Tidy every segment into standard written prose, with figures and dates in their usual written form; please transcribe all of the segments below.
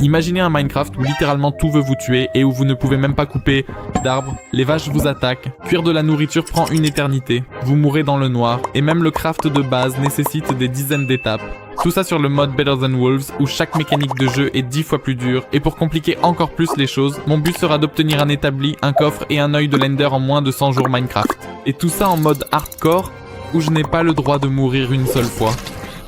Imaginez un Minecraft où littéralement tout veut vous tuer et où vous ne pouvez même pas couper d'arbres, les vaches vous attaquent, cuire de la nourriture prend une éternité, vous mourrez dans le noir, et même le craft de base nécessite des dizaines d'étapes. Tout ça sur le mode Better Than Wolves où chaque mécanique de jeu est 10 fois plus dure, et pour compliquer encore plus les choses, mon but sera d'obtenir un établi, un coffre et un œil de l'Ender en moins de 100 jours Minecraft. Et tout ça en mode hardcore, où je n'ai pas le droit de mourir une seule fois.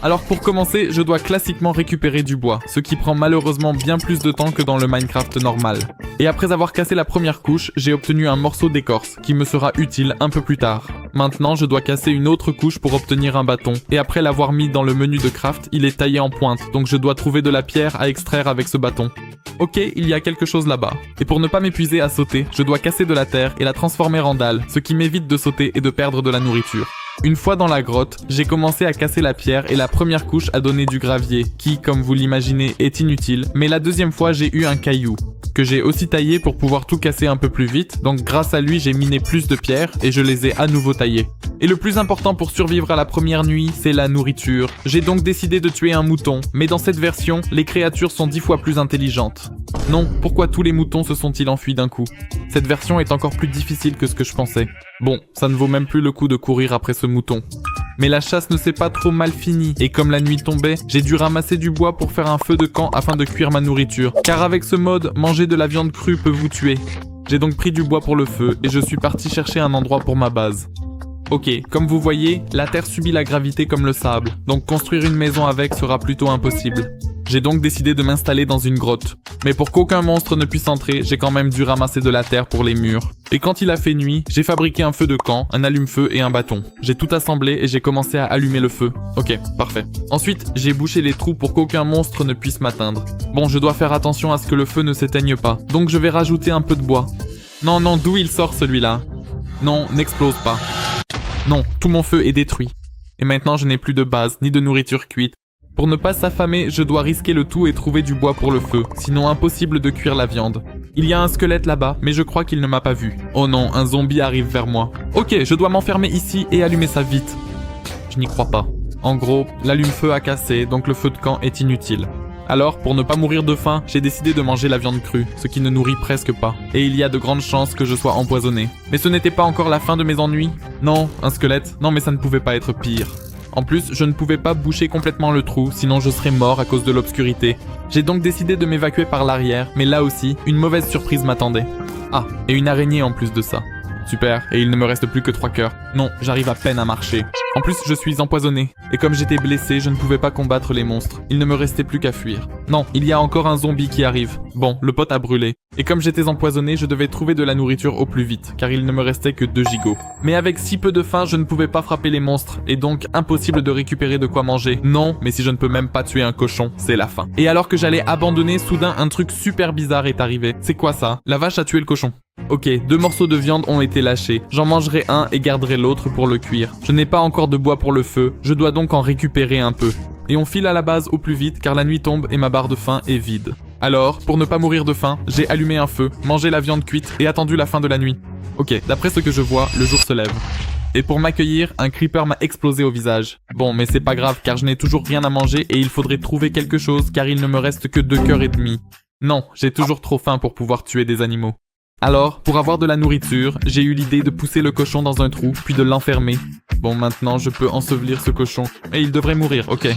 Alors pour commencer, je dois classiquement récupérer du bois, ce qui prend malheureusement bien plus de temps que dans le Minecraft normal. Et après avoir cassé la première couche, j'ai obtenu un morceau d'écorce, qui me sera utile un peu plus tard. Maintenant, je dois casser une autre couche pour obtenir un bâton, et après l'avoir mis dans le menu de craft, il est taillé en pointe, donc je dois trouver de la pierre à extraire avec ce bâton. Ok, il y a quelque chose là-bas. Et pour ne pas m'épuiser à sauter, je dois casser de la terre et la transformer en dalle, ce qui m'évite de sauter et de perdre de la nourriture. Une fois dans la grotte, j'ai commencé à casser la pierre et la première couche a donné du gravier, qui, comme vous l'imaginez, est inutile, mais la deuxième fois j'ai eu un caillou, que j'ai aussi taillé pour pouvoir tout casser un peu plus vite, donc grâce à lui j'ai miné plus de pierres et je les ai à nouveau taillées. Et le plus important pour survivre à la première nuit, c'est la nourriture. J'ai donc décidé de tuer un mouton, mais dans cette version, les créatures sont 10 fois plus intelligentes. Non, pourquoi tous les moutons se sont-ils enfuis d'un coup? Cette version est encore plus difficile que ce que je pensais. Bon, ça ne vaut même plus le coup de courir après ce mouton. Mais la chasse ne s'est pas trop mal finie, et comme la nuit tombait, j'ai dû ramasser du bois pour faire un feu de camp afin de cuire ma nourriture. Car avec ce mode, manger de la viande crue peut vous tuer. J'ai donc pris du bois pour le feu, et je suis parti chercher un endroit pour ma base. Ok, comme vous voyez, la terre subit la gravité comme le sable, donc construire une maison avec sera plutôt impossible. J'ai donc décidé de m'installer dans une grotte. Mais pour qu'aucun monstre ne puisse entrer, j'ai quand même dû ramasser de la terre pour les murs. Et quand il a fait nuit, j'ai fabriqué un feu de camp, un allume-feu et un bâton. J'ai tout assemblé et j'ai commencé à allumer le feu. Ok, parfait. Ensuite, j'ai bouché les trous pour qu'aucun monstre ne puisse m'atteindre. Bon, je dois faire attention à ce que le feu ne s'éteigne pas. Donc je vais rajouter un peu de bois. Non, d'où il sort celui-là? Non, n'explose pas. Non, tout mon feu est détruit. Et maintenant je n'ai plus de base, ni de nourriture cuite. Pour ne pas s'affamer, je dois risquer le tout et trouver du bois pour le feu, sinon impossible de cuire la viande. Il y a un squelette là-bas, mais je crois qu'il ne m'a pas vu. Oh non, un zombie arrive vers moi. Ok, je dois m'enfermer ici et allumer ça vite. Je n'y crois pas. En gros, l'allume-feu a cassé, donc le feu de camp est inutile. Alors, pour ne pas mourir de faim, j'ai décidé de manger la viande crue, ce qui ne nourrit presque pas. Et il y a de grandes chances que je sois empoisonné. Mais ce n'était pas encore la fin de mes ennuis. Non, un squelette. Non, mais ça ne pouvait pas être pire. En plus, je ne pouvais pas boucher complètement le trou, sinon je serais mort à cause de l'obscurité. J'ai donc décidé de m'évacuer par l'arrière, mais là aussi, une mauvaise surprise m'attendait. Ah, et une araignée en plus de ça. Super, et il ne me reste plus que 3 cœurs. Non, j'arrive à peine à marcher. En plus, je suis empoisonné. Et comme j'étais blessé, je ne pouvais pas combattre les monstres. Il ne me restait plus qu'à fuir. Non, il y a encore un zombie qui arrive. Bon, le pot a brûlé. Et comme j'étais empoisonné, je devais trouver de la nourriture au plus vite, car il ne me restait que 2 gigots. Mais avec si peu de faim, je ne pouvais pas frapper les monstres, et donc impossible de récupérer de quoi manger. Non, mais si je ne peux même pas tuer un cochon, c'est la fin. Et alors que j'allais abandonner, soudain un truc super bizarre est arrivé. C'est quoi ça? La vache a tué le cochon. Ok, 2 morceaux de viande ont été lâchés. J'en mangerai un et garderai l'autre pour le cuire. Je n'ai pas encore de bois pour le feu, je dois donc en récupérer un peu. Et on file à la base au plus vite car la nuit tombe et ma barre de faim est vide. Alors, pour ne pas mourir de faim, j'ai allumé un feu, mangé la viande cuite et attendu la fin de la nuit. Ok, d'après ce que je vois, le jour se lève. Et pour m'accueillir, un creeper m'a explosé au visage. Bon, mais c'est pas grave car je n'ai toujours rien à manger et il faudrait trouver quelque chose car il ne me reste que 2 cœurs et demi. Non, j'ai toujours trop faim pour pouvoir tuer des animaux. Alors, pour avoir de la nourriture, j'ai eu l'idée de pousser le cochon dans un trou, puis de l'enfermer. Bon, maintenant, je peux ensevelir ce cochon. Et il devrait mourir, ok.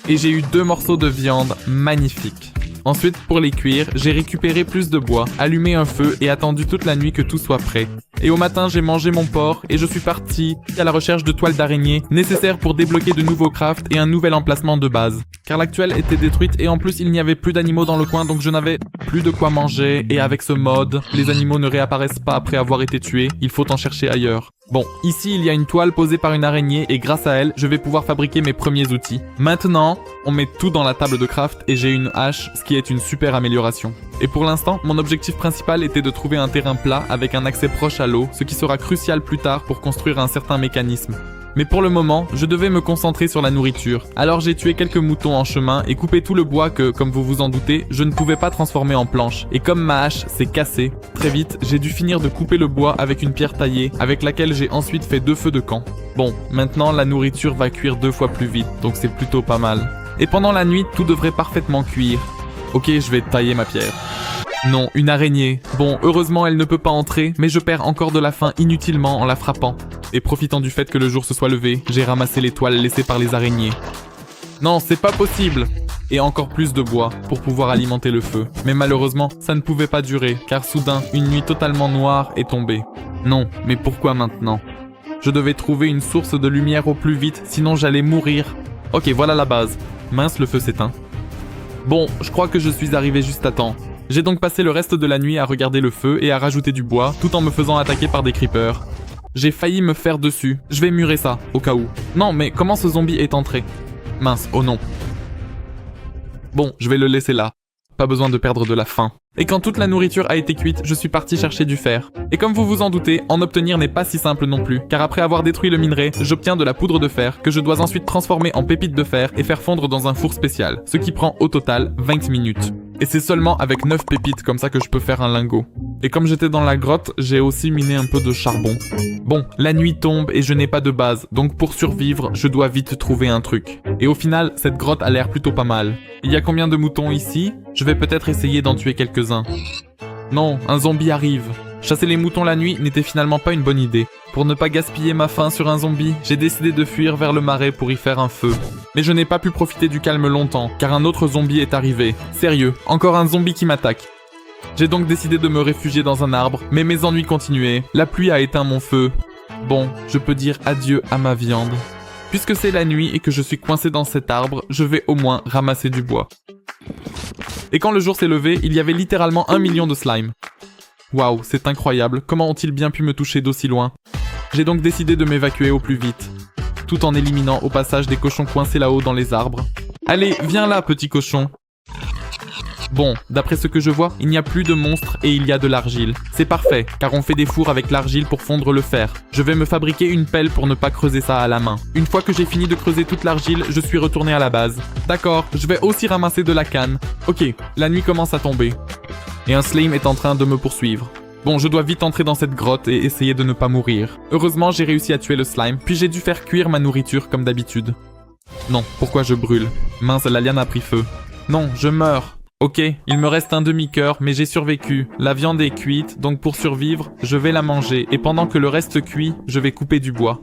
Et j'ai eu 2 morceaux de viande magnifiques. Ensuite, pour les cuire, j'ai récupéré plus de bois, allumé un feu et attendu toute la nuit que tout soit prêt. Et au matin, j'ai mangé mon porc et je suis parti à la recherche de toiles d'araignée nécessaires pour débloquer de nouveaux crafts et un nouvel emplacement de base. Car l'actuelle était détruite et en plus il n'y avait plus d'animaux dans le coin donc je n'avais plus de quoi manger et avec ce mode, les animaux ne réapparaissent pas après avoir été tués, il faut en chercher ailleurs. Bon, ici il y a une toile posée par une araignée et grâce à elle, je vais pouvoir fabriquer mes premiers outils. Maintenant, on met tout dans la table de craft et j'ai une hache, ce qui est une super amélioration. Et pour l'instant, mon objectif principal était de trouver un terrain plat avec un accès proche à l'eau, ce qui sera crucial plus tard pour construire un certain mécanisme. Mais pour le moment, je devais me concentrer sur la nourriture. Alors j'ai tué quelques moutons en chemin et coupé tout le bois que, comme vous vous en doutez, je ne pouvais pas transformer en planche. Et comme ma hache s'est cassée, très vite, j'ai dû finir de couper le bois avec une pierre taillée, avec laquelle j'ai ensuite fait 2 feux de camp. Bon, maintenant la nourriture va cuire 2 fois plus vite, donc c'est plutôt pas mal. Et pendant la nuit, tout devrait parfaitement cuire. Ok, je vais tailler ma pierre. Non, une araignée. Bon, heureusement elle ne peut pas entrer, mais je perds encore de la faim inutilement en la frappant. Et profitant du fait que le jour se soit levé, j'ai ramassé les toiles laissées par les araignées. Non, c'est pas possible! Et encore plus de bois pour pouvoir alimenter le feu. Mais malheureusement, ça ne pouvait pas durer, car soudain, une nuit totalement noire est tombée. Non, mais pourquoi maintenant? Je devais trouver une source de lumière au plus vite, sinon j'allais mourir. Ok, voilà la base. Mince, le feu s'éteint. Bon, je crois que je suis arrivé juste à temps. J'ai donc passé le reste de la nuit à regarder le feu et à rajouter du bois, tout en me faisant attaquer par des creepers. J'ai failli me faire dessus. Je vais murer ça, au cas où. Non, mais comment ce zombie est entré? Mince, oh non. Bon, je vais le laisser là. Pas besoin de perdre de la faim. Et quand toute la nourriture a été cuite, je suis parti chercher du fer. Et comme vous vous en doutez, en obtenir n'est pas si simple non plus, car après avoir détruit le minerai, j'obtiens de la poudre de fer que je dois ensuite transformer en pépites de fer et faire fondre dans un four spécial, ce qui prend au total 20 minutes. Et c'est seulement avec 9 pépites comme ça que je peux faire un lingot. Et comme j'étais dans la grotte, j'ai aussi miné un peu de charbon. Bon, la nuit tombe et je n'ai pas de base, donc pour survivre, je dois vite trouver un truc. Et au final, cette grotte a l'air plutôt pas mal. Il y a combien de moutons ici? Je vais peut-être essayer d'en tuer quelques-uns. Non, un zombie arrive. Chasser les moutons la nuit n'était finalement pas une bonne idée. Pour ne pas gaspiller ma faim sur un zombie, j'ai décidé de fuir vers le marais pour y faire un feu. Mais je n'ai pas pu profiter du calme longtemps, car un autre zombie est arrivé. Sérieux, encore un zombie qui m'attaque. J'ai donc décidé de me réfugier dans un arbre, mais mes ennuis continuaient. La pluie a éteint mon feu. Bon, je peux dire adieu à ma viande. Puisque c'est la nuit et que je suis coincé dans cet arbre, je vais au moins ramasser du bois. Et quand le jour s'est levé, il y avait littéralement 1 million de slime. Waouh, c'est incroyable, comment ont-ils bien pu me toucher d'aussi loin? J'ai donc décidé de m'évacuer au plus vite, tout en éliminant au passage des cochons coincés là-haut dans les arbres. Allez, viens là, petit cochon. Bon, d'après ce que je vois, il n'y a plus de monstres et il y a de l'argile. C'est parfait, car on fait des fours avec l'argile pour fondre le fer. Je vais me fabriquer une pelle pour ne pas creuser ça à la main. Une fois que j'ai fini de creuser toute l'argile, je suis retourné à la base. D'accord, je vais aussi ramasser de la canne. Ok, la nuit commence à tomber. Et un slime est en train de me poursuivre. Bon, je dois vite entrer dans cette grotte et essayer de ne pas mourir. Heureusement, j'ai réussi à tuer le slime, puis j'ai dû faire cuire ma nourriture comme d'habitude. Non, pourquoi je brûle? Mince, la liane a pris feu. Non, je meurs. Ok, il me reste un demi-cœur, mais j'ai survécu. La viande est cuite, donc pour survivre, je vais la manger. Et pendant que le reste cuit, je vais couper du bois.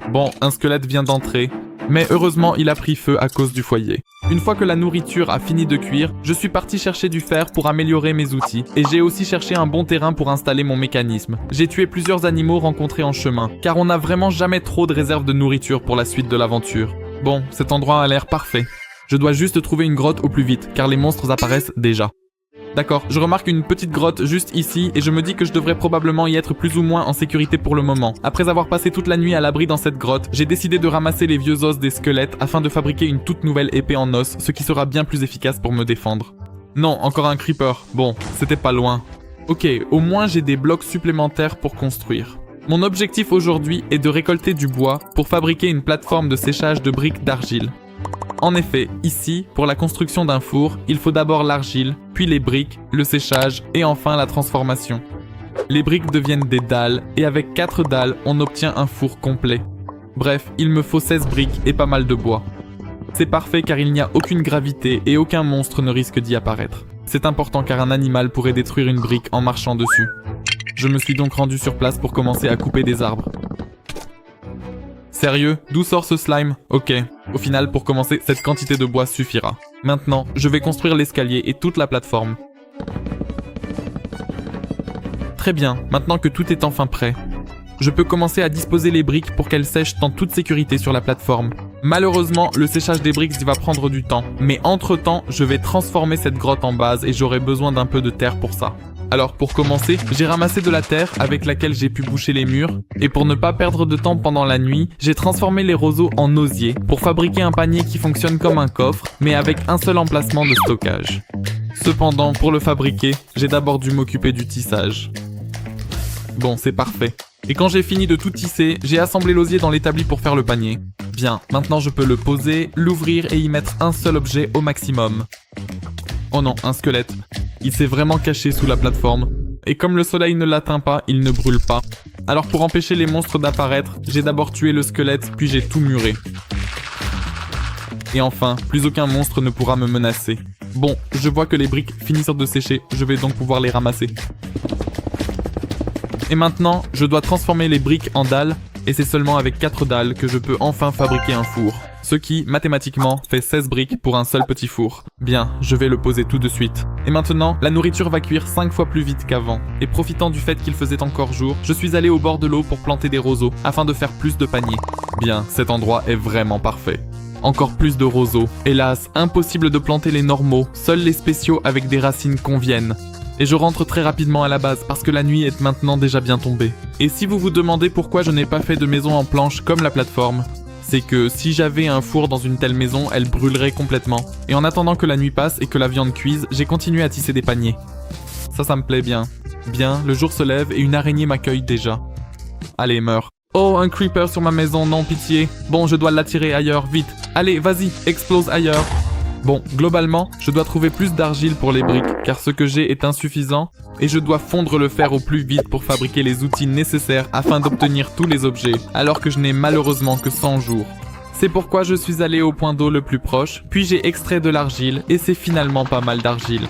Bon, un squelette vient d'entrer. Mais heureusement, il a pris feu à cause du foyer. Une fois que la nourriture a fini de cuire, je suis parti chercher du fer pour améliorer mes outils. Et j'ai aussi cherché un bon terrain pour installer mon mécanisme. J'ai tué plusieurs animaux rencontrés en chemin, car on n'a vraiment jamais trop de réserves de nourriture pour la suite de l'aventure. Bon, cet endroit a l'air parfait. Je dois juste trouver une grotte au plus vite, car les monstres apparaissent déjà. D'accord, je remarque une petite grotte juste ici et je me dis que je devrais probablement y être plus ou moins en sécurité pour le moment. Après avoir passé toute la nuit à l'abri dans cette grotte, j'ai décidé de ramasser les vieux os des squelettes afin de fabriquer une toute nouvelle épée en os, ce qui sera bien plus efficace pour me défendre. Non, encore un creeper. Bon, c'était pas loin. Ok, au moins j'ai des blocs supplémentaires pour construire. Mon objectif aujourd'hui est de récolter du bois pour fabriquer une plateforme de séchage de briques d'argile. En effet, ici, pour la construction d'un four, il faut d'abord l'argile, puis les briques, le séchage et enfin la transformation. Les briques deviennent des dalles et avec 4 dalles, on obtient un four complet. Bref, il me faut 16 briques et pas mal de bois. C'est parfait car il n'y a aucune gravité et aucun monstre ne risque d'y apparaître. C'est important car un animal pourrait détruire une brique en marchant dessus. Je me suis donc rendu sur place pour commencer à couper des arbres. Sérieux? D'où sort ce slime? Ok. Au final, pour commencer, cette quantité de bois suffira. Maintenant, je vais construire l'escalier et toute la plateforme. Très bien, maintenant que tout est enfin prêt. Je peux commencer à disposer les briques pour qu'elles sèchent en toute sécurité sur la plateforme. Malheureusement, le séchage des briques va prendre du temps. Mais entre-temps, je vais transformer cette grotte en base et j'aurai besoin d'un peu de terre pour ça. Alors pour commencer, j'ai ramassé de la terre avec laquelle j'ai pu boucher les murs. Et pour ne pas perdre de temps pendant la nuit, j'ai transformé les roseaux en osier pour fabriquer un panier qui fonctionne comme un coffre, mais avec un seul emplacement de stockage. Cependant, pour le fabriquer, j'ai d'abord dû m'occuper du tissage. Bon, c'est parfait. Et quand j'ai fini de tout tisser, j'ai assemblé l'osier dans l'établi pour faire le panier. Bien, maintenant je peux le poser, l'ouvrir et y mettre un seul objet au maximum. Oh non, un squelette. Il s'est vraiment caché sous la plateforme. Et comme le soleil ne l'atteint pas, il ne brûle pas. Alors pour empêcher les monstres d'apparaître, j'ai d'abord tué le squelette, puis j'ai tout muré. Et enfin, plus aucun monstre ne pourra me menacer. Bon, je vois que les briques finissent de sécher, je vais donc pouvoir les ramasser. Et maintenant, je dois transformer les briques en dalles, et c'est seulement avec 4 dalles que je peux enfin fabriquer un four. Ce qui, mathématiquement, fait 16 briques pour un seul petit four. Bien, je vais le poser tout de suite. Et maintenant, la nourriture va cuire 5 fois plus vite qu'avant. Et profitant du fait qu'il faisait encore jour, je suis allé au bord de l'eau pour planter des roseaux, afin de faire plus de paniers. Bien, cet endroit est vraiment parfait. Encore plus de roseaux. Hélas, impossible de planter les normaux, seuls les spéciaux avec des racines conviennent. Et je rentre très rapidement à la base parce que la nuit est maintenant déjà bien tombée. Et si vous vous demandez pourquoi je n'ai pas fait de maison en planche comme la plateforme, c'est que si j'avais un four dans une telle maison, elle brûlerait complètement. Et en attendant que la nuit passe et que la viande cuise, j'ai continué à tisser des paniers. Ça me plaît bien. Bien, le jour se lève et une araignée m'accueille déjà. Allez, meurs. Oh, un creeper sur ma maison, non pitié. Bon, je dois l'attirer ailleurs, vite. Allez, vas-y, explose ailleurs. Bon, globalement, je dois trouver plus d'argile pour les briques, car ce que j'ai est insuffisant, et je dois fondre le fer au plus vite pour fabriquer les outils nécessaires afin d'obtenir tous les objets, alors que je n'ai malheureusement que 100 jours. C'est pourquoi je suis allé au point d'eau le plus proche, puis j'ai extrait de l'argile, et c'est finalement pas mal d'argile.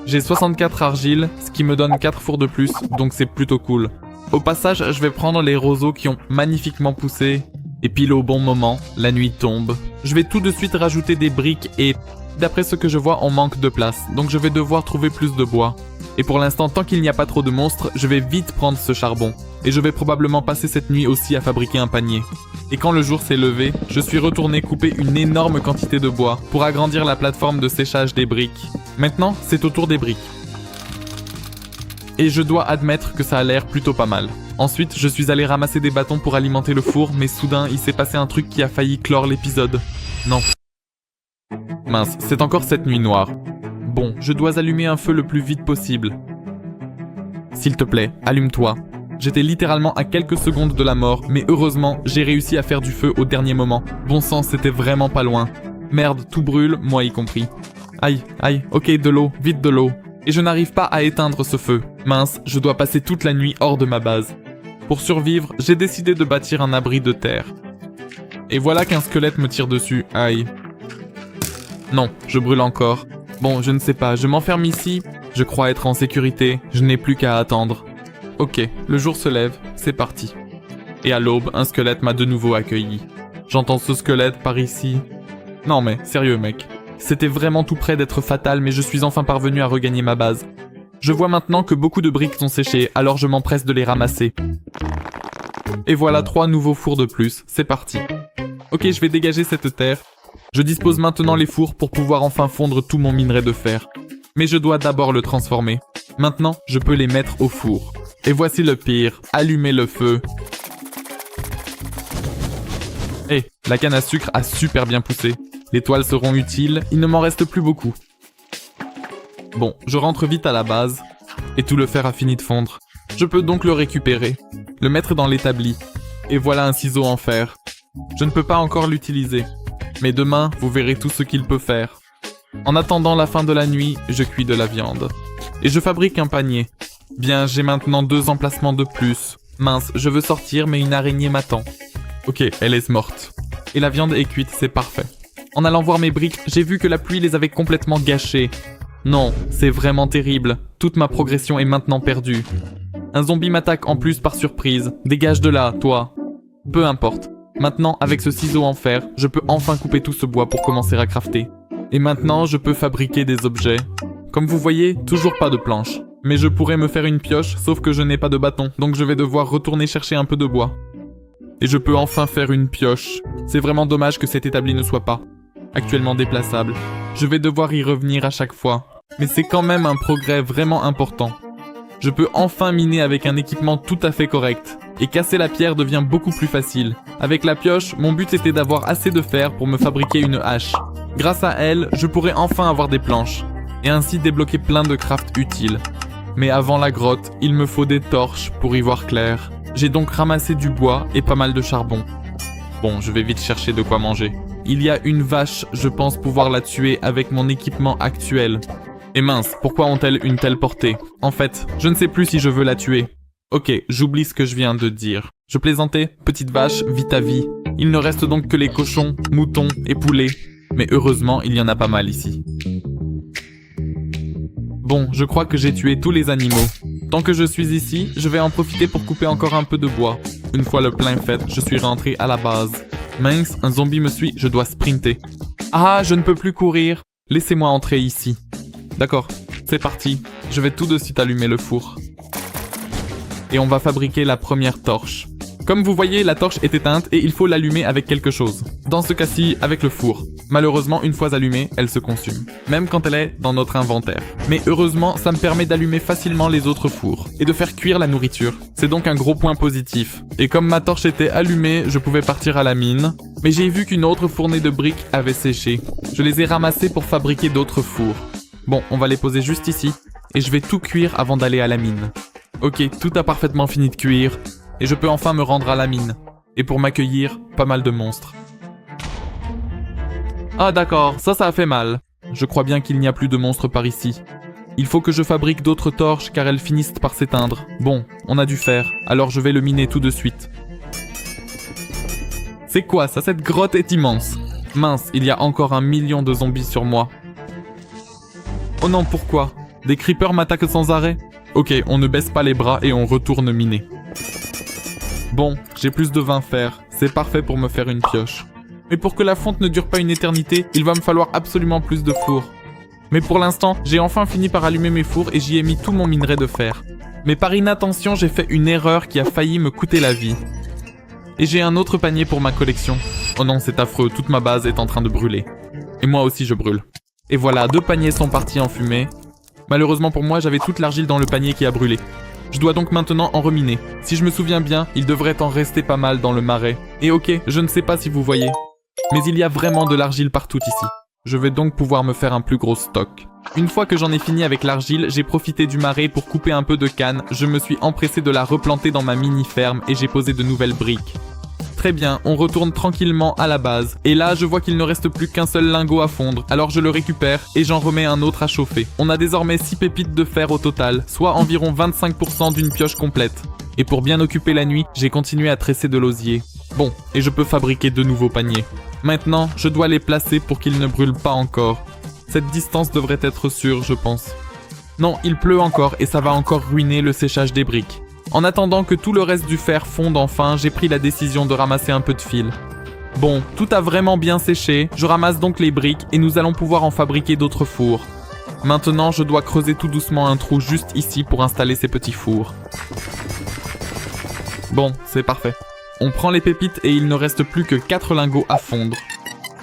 J'ai 64 argiles, ce qui me donne 4 fours de plus, donc c'est plutôt cool. Au passage, je vais prendre les roseaux qui ont magnifiquement poussé, et pile au bon moment, la nuit tombe. Je vais tout de suite rajouter des briques et... D'après ce que je vois, on manque de place, donc je vais devoir trouver plus de bois. Et pour l'instant, tant qu'il n'y a pas trop de monstres, je vais vite prendre ce charbon. Et je vais probablement passer cette nuit aussi à fabriquer un panier. Et quand le jour s'est levé, je suis retourné couper une énorme quantité de bois pour agrandir la plateforme de séchage des briques. Maintenant, c'est au tour des briques. Et je dois admettre que ça a l'air plutôt pas mal. Ensuite, je suis allé ramasser des bâtons pour alimenter le four, mais soudain, il s'est passé un truc qui a failli clore l'épisode. Non. Mince, c'est encore cette nuit noire. Bon, je dois allumer un feu le plus vite possible. S'il te plaît, allume-toi. J'étais littéralement à quelques secondes de la mort, mais heureusement, j'ai réussi à faire du feu au dernier moment. Bon sang, c'était vraiment pas loin. Merde, tout brûle, moi y compris. Aïe, aïe, ok, de l'eau, vite de l'eau. Et je n'arrive pas à éteindre ce feu. Mince, je dois passer toute la nuit hors de ma base. Pour survivre, j'ai décidé de bâtir un abri de terre. Et voilà qu'un squelette me tire dessus, aïe. Non, je brûle encore. Bon, je ne sais pas, je m'enferme ici. Je crois être en sécurité, je n'ai plus qu'à attendre. Ok, le jour se lève, c'est parti. Et à l'aube, un squelette m'a de nouveau accueilli. J'entends ce squelette par ici. Non mais, sérieux mec. C'était vraiment tout près d'être fatal, mais je suis enfin parvenu à regagner ma base. Je vois maintenant que beaucoup de briques sont séchées, alors je m'empresse de les ramasser. Et voilà 3 nouveaux fours de plus, c'est parti. Ok, je vais dégager cette terre. Je dispose maintenant les fours pour pouvoir enfin fondre tout mon minerai de fer. Mais je dois d'abord le transformer. Maintenant, je peux les mettre au four. Et voici le pire, allumer le feu. Eh, la canne à sucre a super bien poussé. Les toiles seront utiles, il ne m'en reste plus beaucoup. Bon, je rentre vite à la base. Et tout le fer a fini de fondre. Je peux donc le récupérer, le mettre dans l'établi. Et voilà un ciseau en fer. Je ne peux pas encore l'utiliser. Mais demain, vous verrez tout ce qu'il peut faire. En attendant la fin de la nuit, je cuis de la viande. Et je fabrique un panier. Bien, j'ai maintenant 2 emplacements de plus. Mince, je veux sortir, mais une araignée m'attend. Ok, elle est morte. Et la viande est cuite, c'est parfait. En allant voir mes briques, j'ai vu que la pluie les avait complètement gâchées. Non, c'est vraiment terrible. Toute ma progression est maintenant perdue. Un zombie m'attaque en plus par surprise. Dégage de là, toi. Peu importe. Maintenant, avec ce ciseau en fer, je peux enfin couper tout ce bois pour commencer à crafter. Et maintenant, je peux fabriquer des objets. Comme vous voyez, toujours pas de planche. Mais je pourrais me faire une pioche, sauf que je n'ai pas de bâton, donc je vais devoir retourner chercher un peu de bois. Et je peux enfin faire une pioche. C'est vraiment dommage que cet établi ne soit pas actuellement déplaçable. Je vais devoir y revenir à chaque fois. Mais c'est quand même un progrès vraiment important. Je peux enfin miner avec un équipement tout à fait correct. Et casser la pierre devient beaucoup plus facile. Avec la pioche, mon but était d'avoir assez de fer pour me fabriquer une hache. Grâce à elle, je pourrais enfin avoir des planches. Et ainsi débloquer plein de crafts utiles. Mais avant la grotte, il me faut des torches pour y voir clair. J'ai donc ramassé du bois et pas mal de charbon. Bon, je vais vite chercher de quoi manger. Il y a une vache, je pense pouvoir la tuer avec mon équipement actuel. Et mince, pourquoi ont-elles une telle portée? En fait, je ne sais plus si je veux la tuer. Ok, j'oublie ce que je viens de dire. Je plaisantais, petite vache, vis ta vie. Il ne reste donc que les cochons, moutons et poulets. Mais heureusement, il y en a pas mal ici. Bon, je crois que j'ai tué tous les animaux. Tant que je suis ici, je vais en profiter pour couper encore un peu de bois. Une fois le plein fait, je suis rentré à la base. Mince, un zombie me suit, je dois sprinter. Ah, je ne peux plus courir. Laissez-moi entrer ici. D'accord, c'est parti. Je vais tout de suite allumer le four. Et on va fabriquer la première torche. Comme vous voyez, la torche est éteinte et il faut l'allumer avec quelque chose. Dans ce cas-ci, avec le four. Malheureusement, une fois allumée, elle se consume. Même quand elle est dans notre inventaire. Mais heureusement, ça me permet d'allumer facilement les autres fours. Et de faire cuire la nourriture. C'est donc un gros point positif. Et comme ma torche était allumée, je pouvais partir à la mine. Mais j'ai vu qu'une autre fournée de briques avait séché. Je les ai ramassées pour fabriquer d'autres fours. Bon, on va les poser juste ici. Et je vais tout cuire avant d'aller à la mine. Ok, tout a parfaitement fini de cuire. Et je peux enfin me rendre à la mine. Et pour m'accueillir, pas mal de monstres. Ah d'accord, ça a fait mal. Je crois bien qu'il n'y a plus de monstres par ici. Il faut que je fabrique d'autres torches car elles finissent par s'éteindre. Bon, on a dû faire, alors je vais le miner tout de suite. C'est quoi ça? Cette grotte est immense. Mince, il y a encore 1 million de zombies sur moi. Oh non, pourquoi? Des creepers m'attaquent sans arrêt? Ok, on ne baisse pas les bras et on retourne miner. Bon, j'ai plus de 20 fer. C'est parfait pour me faire une pioche. Mais pour que la fonte ne dure pas une éternité, il va me falloir absolument plus de fours. Mais pour l'instant, j'ai enfin fini par allumer mes fours et j'y ai mis tout mon minerai de fer. Mais par inattention, j'ai fait une erreur qui a failli me coûter la vie. Et j'ai un autre panier pour ma collection. Oh non, c'est affreux, toute ma base est en train de brûler. Et moi aussi je brûle. Et voilà, 2 paniers sont partis en fumée. Malheureusement pour moi, j'avais toute l'argile dans le panier qui a brûlé. Je dois donc maintenant en reminer. Si je me souviens bien, il devrait en rester pas mal dans le marais. Et ok, je ne sais pas si vous voyez. Mais il y a vraiment de l'argile partout ici. Je vais donc pouvoir me faire un plus gros stock. Une fois que j'en ai fini avec l'argile, j'ai profité du marais pour couper un peu de canne. Je me suis empressé de la replanter dans ma mini-ferme et j'ai posé de nouvelles briques. Très bien, on retourne tranquillement à la base. Et là, je vois qu'il ne reste plus qu'un seul lingot à fondre. Alors je le récupère et j'en remets un autre à chauffer. On a désormais 6 pépites de fer au total, soit environ 25% d'une pioche complète. Et pour bien occuper la nuit, j'ai continué à tresser de l'osier. Bon, et je peux fabriquer de nouveaux paniers. Maintenant, je dois les placer pour qu'ils ne brûlent pas encore. Cette distance devrait être sûre, je pense. Non, il pleut encore et ça va encore ruiner le séchage des briques. En attendant que tout le reste du fer fonde enfin, j'ai pris la décision de ramasser un peu de fil. Bon, tout a vraiment bien séché, je ramasse donc les briques et nous allons pouvoir en fabriquer d'autres fours. Maintenant, je dois creuser tout doucement un trou juste ici pour installer ces petits fours. Bon, c'est parfait. On prend les pépites et il ne reste plus que 4 lingots à fondre.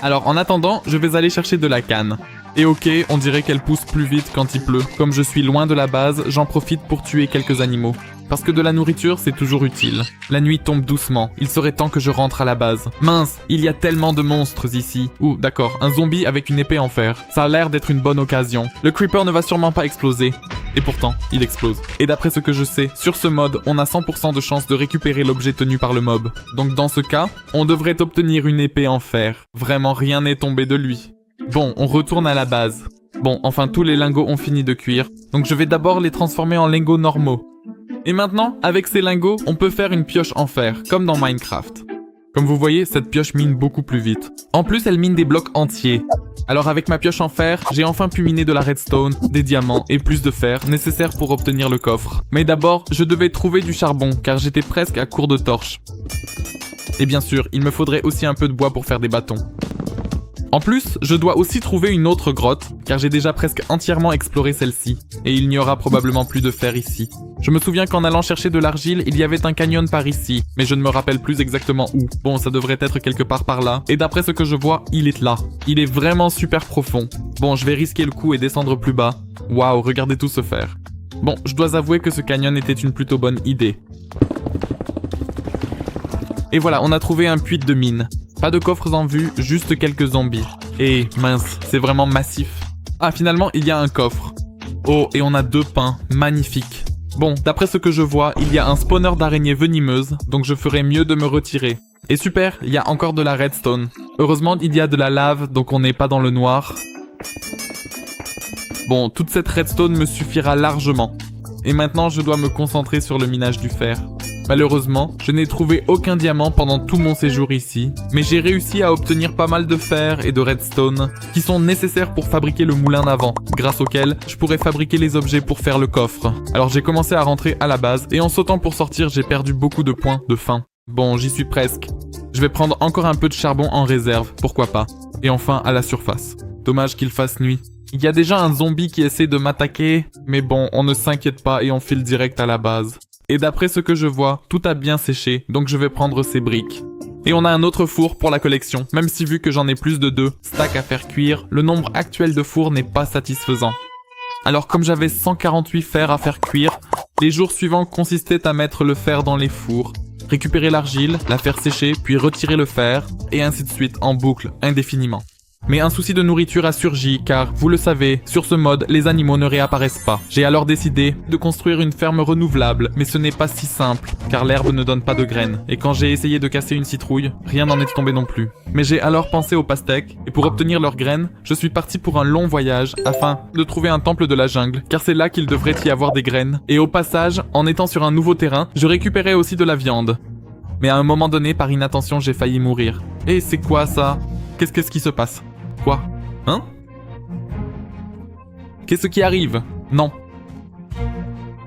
Alors en attendant, je vais aller chercher de la canne. Et ok, on dirait qu'elle pousse plus vite quand il pleut. Comme je suis loin de la base, j'en profite pour tuer quelques animaux. Parce que de la nourriture, c'est toujours utile. La nuit tombe doucement, il serait temps que je rentre à la base. Mince, il y a tellement de monstres ici. Ouh, d'accord, un zombie avec une épée en fer. Ça a l'air d'être une bonne occasion. Le creeper ne va sûrement pas exploser. Et pourtant, il explose. Et d'après ce que je sais, sur ce mode, on a 100% de chance de récupérer l'objet tenu par le mob. Donc dans ce cas, on devrait obtenir une épée en fer. Vraiment, rien n'est tombé de lui. Bon, on retourne à la base. Bon, enfin tous les lingots ont fini de cuire. Donc je vais d'abord les transformer en lingots normaux. Et maintenant, avec ces lingots, on peut faire une pioche en fer, comme dans Minecraft. Comme vous voyez, cette pioche mine beaucoup plus vite. En plus, elle mine des blocs entiers. Alors avec ma pioche en fer, j'ai enfin pu miner de la redstone, des diamants et plus de fer nécessaires pour obtenir le coffre. Mais d'abord, je devais trouver du charbon, car j'étais presque à court de torches. Et bien sûr, il me faudrait aussi un peu de bois pour faire des bâtons. En plus, je dois aussi trouver une autre grotte, car j'ai déjà presque entièrement exploré celle-ci, et il n'y aura probablement plus de fer ici. Je me souviens qu'en allant chercher de l'argile, il y avait un canyon par ici, mais je ne me rappelle plus exactement où. Bon, ça devrait être quelque part par là, et d'après ce que je vois, il est là. Il est vraiment super profond. Bon, je vais risquer le coup et descendre plus bas. Waouh, regardez tout se faire. Bon, je dois avouer que ce canyon était une plutôt bonne idée. Et voilà, on a trouvé un puits de mine. Pas de coffres en vue, juste quelques zombies. Et mince, c'est vraiment massif. Ah, finalement, il y a un coffre. Oh, et on a 2 pains, magnifiques. Bon, d'après ce que je vois, il y a un spawner d'araignées venimeuses, donc je ferais mieux de me retirer. Et super, il y a encore de la redstone. Heureusement, il y a de la lave, donc on n'est pas dans le noir. Bon, toute cette redstone me suffira largement. Et maintenant, je dois me concentrer sur le minage du fer. Malheureusement, je n'ai trouvé aucun diamant pendant tout mon séjour ici, mais j'ai réussi à obtenir pas mal de fer et de redstone qui sont nécessaires pour fabriquer le moulin d'avant, grâce auquel je pourrais fabriquer les objets pour faire le coffre. Alors j'ai commencé à rentrer à la base et en sautant pour sortir, j'ai perdu beaucoup de points de faim. Bon, j'y suis presque. Je vais prendre encore un peu de charbon en réserve, pourquoi pas. Et enfin à la surface. Dommage qu'il fasse nuit. Il y a déjà un zombie qui essaie de m'attaquer, mais bon, on ne s'inquiète pas et on file direct à la base. Et d'après ce que je vois, tout a bien séché, donc je vais prendre ces briques. Et on a un autre four pour la collection, même si vu que j'en ai plus de 2 stacks à faire cuire, le nombre actuel de fours n'est pas satisfaisant. Alors comme j'avais 148 fers à faire cuire, les jours suivants consistaient à mettre le fer dans les fours, récupérer l'argile, la faire sécher, puis retirer le fer, et ainsi de suite en boucle, indéfiniment. Mais un souci de nourriture a surgi car, vous le savez, sur ce mode, les animaux ne réapparaissent pas. J'ai alors décidé de construire une ferme renouvelable, mais ce n'est pas si simple, car l'herbe ne donne pas de graines. Et quand j'ai essayé de casser une citrouille, rien n'en est tombé non plus. Mais j'ai alors pensé aux pastèques, et pour obtenir leurs graines, je suis parti pour un long voyage afin de trouver un temple de la jungle, car c'est là qu'il devrait y avoir des graines. Et au passage, en étant sur un nouveau terrain, je récupérais aussi de la viande. Mais à un moment donné, par inattention, j'ai failli mourir. Et c'est quoi ça? Qu'est-ce qui se passe? Quoi? Hein? Qu'est-ce qui arrive? Non.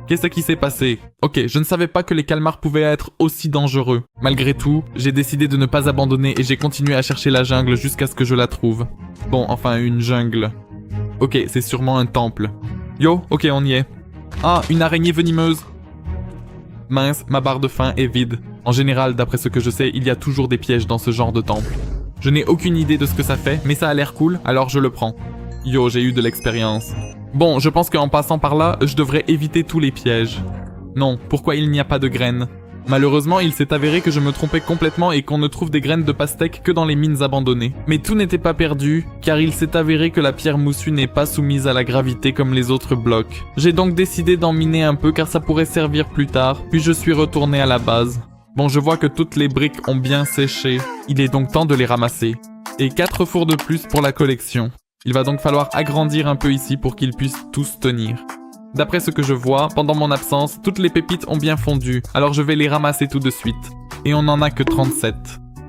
Qu'est-ce qui s'est passé? Ok, je ne savais pas que les calmars pouvaient être aussi dangereux. Malgré tout, j'ai décidé de ne pas abandonner et j'ai continué à chercher la jungle jusqu'à ce que je la trouve. Bon, enfin une jungle. Ok, c'est sûrement un temple. Yo, ok, on y est. Ah, une araignée venimeuse. Mince, ma barre de faim est vide. En général, d'après ce que je sais, il y a toujours des pièges dans ce genre de temple. Je n'ai aucune idée de ce que ça fait, mais ça a l'air cool, alors je le prends. Yo, j'ai eu de l'expérience. Bon, je pense qu'en passant par là, je devrais éviter tous les pièges. Non, pourquoi il n'y a pas de graines? Malheureusement, il s'est avéré que je me trompais complètement et qu'on ne trouve des graines de pastèque que dans les mines abandonnées. Mais tout n'était pas perdu, car il s'est avéré que la pierre moussue n'est pas soumise à la gravité comme les autres blocs. J'ai donc décidé d'en miner un peu car ça pourrait servir plus tard, puis je suis retourné à la base. Bon, je vois que toutes les briques ont bien séché. Il est donc temps de les ramasser. Et 4 fours de plus pour la collection. Il va donc falloir agrandir un peu ici pour qu'ils puissent tous tenir. D'après ce que je vois, pendant mon absence, toutes les pépites ont bien fondu, alors je vais les ramasser tout de suite. Et on n'en a que 37.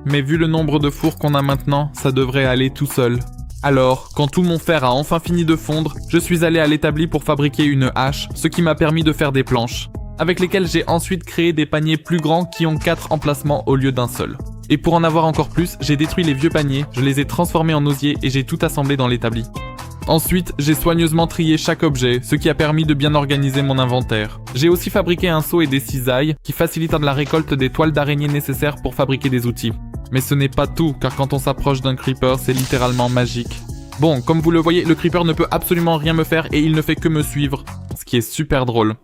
Mais vu le nombre de fours qu'on a maintenant, ça devrait aller tout seul. Alors, quand tout mon fer a enfin fini de fondre, je suis allé à l'établi pour fabriquer une hache, ce qui m'a permis de faire des planches, avec lesquelles j'ai ensuite créé des paniers plus grands qui ont 4 emplacements au lieu d'un seul. Et pour en avoir encore plus, j'ai détruit les vieux paniers, je les ai transformés en osier et j'ai tout assemblé dans l'établi. Ensuite, j'ai soigneusement trié chaque objet, ce qui a permis de bien organiser mon inventaire. J'ai aussi fabriqué un seau et des cisailles, qui facilitent la récolte des toiles d'araignée nécessaires pour fabriquer des outils. Mais ce n'est pas tout, car quand on s'approche d'un creeper, c'est littéralement magique. Bon, comme vous le voyez, le creeper ne peut absolument rien me faire et il ne fait que me suivre, ce qui est super drôle.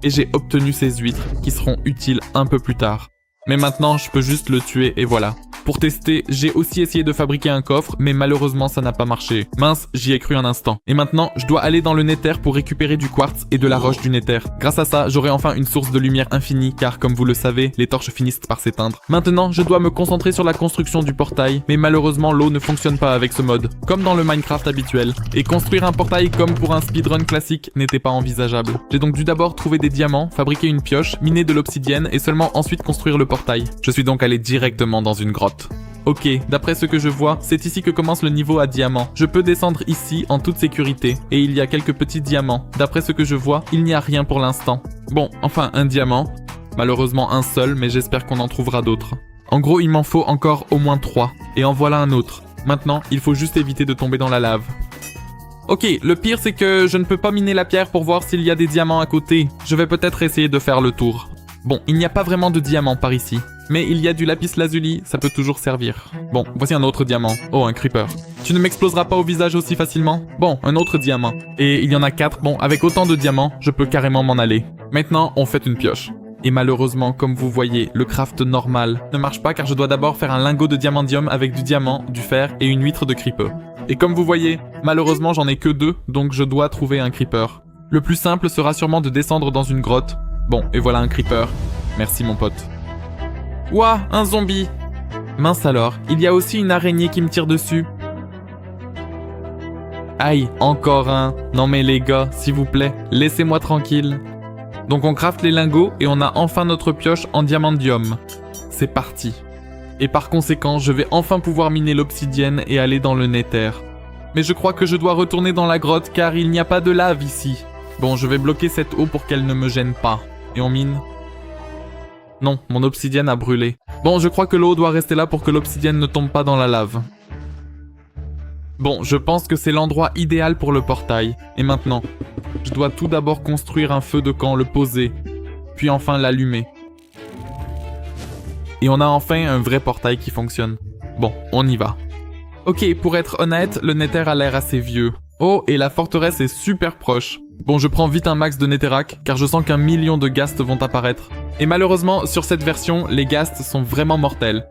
Et j'ai obtenu ces huîtres, qui seront utiles un peu plus tard. Mais maintenant, je peux juste le tuer et voilà. Pour tester, j'ai aussi essayé de fabriquer un coffre, mais malheureusement ça n'a pas marché. Mince, j'y ai cru un instant. Et maintenant, je dois aller dans le Nether pour récupérer du quartz et de la roche du Nether. Grâce à ça, j'aurai enfin une source de lumière infinie, car comme vous le savez, les torches finissent par s'éteindre. Maintenant, je dois me concentrer sur la construction du portail, mais malheureusement l'eau ne fonctionne pas avec ce mode, comme dans le Minecraft habituel. Et construire un portail comme pour un speedrun classique n'était pas envisageable. J'ai donc dû d'abord trouver des diamants, fabriquer une pioche, miner de l'obsidienne et seulement ensuite construire le portail. Je suis donc allé directement dans une grotte. Ok, d'après ce que je vois, c'est ici que commence le niveau à diamant. Je peux descendre ici en toute sécurité, et il y a quelques petits diamants. D'après ce que je vois, il n'y a rien pour l'instant. Bon, enfin un diamant. Malheureusement un seul, mais j'espère qu'on en trouvera d'autres. En gros, il m'en faut encore au moins 3, et en voilà un autre. Maintenant, il faut juste éviter de tomber dans la lave. Ok, le pire c'est que je ne peux pas miner la pierre pour voir s'il y a des diamants à côté. Je vais peut-être essayer de faire le tour. Bon, il n'y a pas vraiment de diamants par ici. Mais il y a du lapis lazuli, ça peut toujours servir. Bon, voici un autre diamant. Oh, un creeper. Tu ne m'exploseras pas au visage aussi facilement? Bon, un autre diamant. Et il y en a 4. Bon, avec autant de diamants, je peux carrément m'en aller. Maintenant, on fait une pioche. Et malheureusement, comme vous voyez, le craft normal ne marche pas car je dois d'abord faire un lingot de diamantium avec du diamant, du fer et une huître de creeper. Et comme vous voyez, malheureusement j'en ai que 2, donc je dois trouver un creeper. Le plus simple sera sûrement de descendre dans une grotte. Bon, et voilà un creeper. Merci mon pote. Ouah, un zombie! Mince alors, il y a aussi une araignée qui me tire dessus. Aïe, encore un. Non mais les gars, s'il vous plaît, laissez-moi tranquille. Donc on craft les lingots et on a enfin notre pioche en diamantium. C'est parti. Et par conséquent, je vais enfin pouvoir miner l'obsidienne et aller dans le Nether. Mais je crois que je dois retourner dans la grotte car il n'y a pas de lave ici. Bon, je vais bloquer cette eau pour qu'elle ne me gêne pas. Et on mine. Non, mon obsidienne a brûlé. Bon, je crois que l'eau doit rester là pour que l'obsidienne ne tombe pas dans la lave. Bon, je pense que c'est l'endroit idéal pour le portail. Et maintenant, je dois tout d'abord construire un feu de camp, le poser, puis enfin l'allumer. Et on a enfin un vrai portail qui fonctionne. Bon, on y va. Ok, pour être honnête, le Nether a l'air assez vieux. Oh, et la forteresse est super proche. Bon, je prends vite un max de Netherrack, car je sens qu'1 million de ghasts vont apparaître. Et malheureusement, sur cette version, les ghasts sont vraiment mortels.